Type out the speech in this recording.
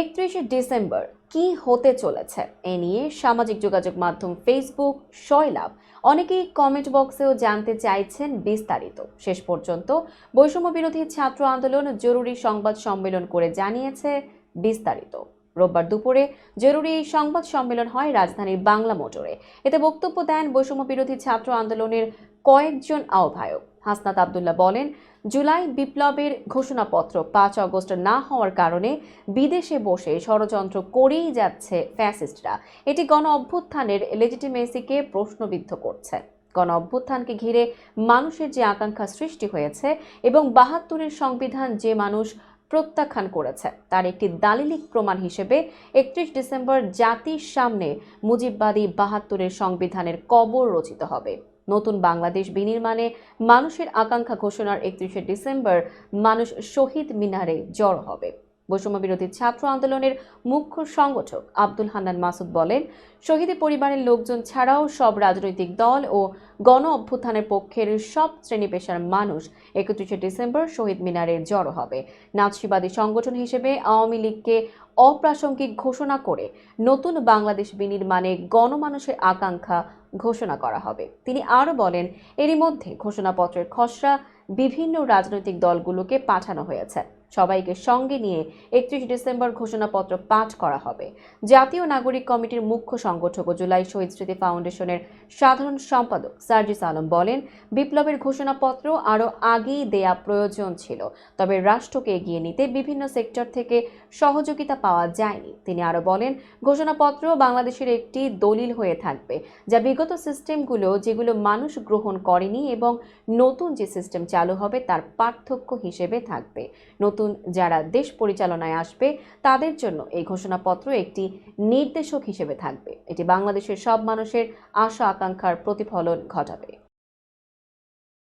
31শে December কি হতে চলেছে এ নিয়ে সামাজিক যোগাযোগ মাধ্যম ফেসবুক সয়লাভ অনেকেই কমেন্ট বক্সেও জানতে চাইছেন বিস্তারিত। শেষ পর্যন্ত বৈষম্য বিরোধী ছাত্র আন্দোলন জরুরি সংবাদ সম্মেলন করে জানিয়েছে বিস্তারিত। রোববার দুপুরে জরুরি এই সংবাদ সম্মেলন হয় রাজধানীর বাংলা মোটরে। এতে বক্তব্য দেন বৈষম্য বিরোধী ছাত্র আন্দোলনের কয়েকজন আহ্বায়ক। হাসনাত আব্দুল্লাহ বলেন, জুলাই বিপ্লবের ঘোষণাপত্র 5 আগস্ট না হওয়ার কারণে বিদেশে বসে ষড়যন্ত্র করেই যাচ্ছে ফ্যাসিস্টরা। এটি গণ অভ্যুত্থানের লেজিটিমেসিকে প্রশ্নবিদ্ধ করছে। গণ অভ্যুত্থানকে ঘিরে মানুষের যে আকাঙ্ক্ষা সৃষ্টি হয়েছে এবং 72-এর সংবিধান যে মানুষ প্রত্যাখ্যান করেছে তার একটি দালিলিক প্রমাণ হিসেবে 31 ডিসেম্বর জাতির সামনে মুজিববাদী 72-এর সংবিধানের কবর রচিত হবে। নতুন বাংলাদেশ বিনির্মাণে মানুষের আকাঙ্ক্ষা ঘোষণার 31শে ডিসেম্বর মানুষ শহীদ মিনারে জড়ো হবে। বৈষম্য বিরোধী ছাত্র আন্দোলনের মুখ্য সংগঠক আব্দুল হান্নান মাসুদ বলেন, শহীদের পরিবারের লোকজন ছাড়াও সব রাজনৈতিক দল ও গণ অভ্যুত্থানের পক্ষের সব শ্রেণী পেশার মানুষ 31শে ডিসেম্বর শহীদ মিনারে জড়ো হবে। নাৎসিবাদী সংগঠন হিসেবে আওয়ামী লীগকে অপ্রাসঙ্গিক ঘোষণা করে নতুন বাংলাদেশ বিনির্মাণে গণমানুষের আকাঙ্ক্ষা ঘোষণা করা হবে। তিনি আরও বলেন, এরই মধ্যে ঘোষণাপত্রের খসড়া বিভিন্ন রাজনৈতিক দলগুলোকে পাঠানো হয়েছে। সবাইকে সঙ্গে নিয়ে 31 ডিসেম্বর ঘোষণাপত্র পাঠ করা হবে। জাতীয় নাগরিক কমিটির মুখ্য সংগঠক ও জুলাই শহীদ স্মৃতি ফাউন্ডেশনের সাধারণ সম্পাদক সার্জিস আলম বলেন, বিপ্লবের ঘোষণাপত্র আরও আগেই দেয়া প্রয়োজন ছিল, তবে রাষ্ট্রকে এগিয়ে নিতে বিভিন্ন সেক্টর থেকে সহযোগিতা পাওয়া যায়নি। তিনি আরও বলেন, ঘোষণাপত্র বাংলাদেশের একটি দলিল হয়ে থাকবে, যা বিগত সিস্টেমগুলো যেগুলো মানুষ গ্রহণ করেনি এবং নতুন যে সিস্টেম চালু হবে তার পার্থক্য হিসেবে থাকবে। নতুন যারা দেশ পরিচালনায় আসবে তাদের জন্য এই ঘোষণাপত্র একটি নির্দেশক হিসেবে থাকবে। এটি বাংলাদেশের সব মানুষের আশা আকাঙ্ক্ষার প্রতিফলন ঘটাবে।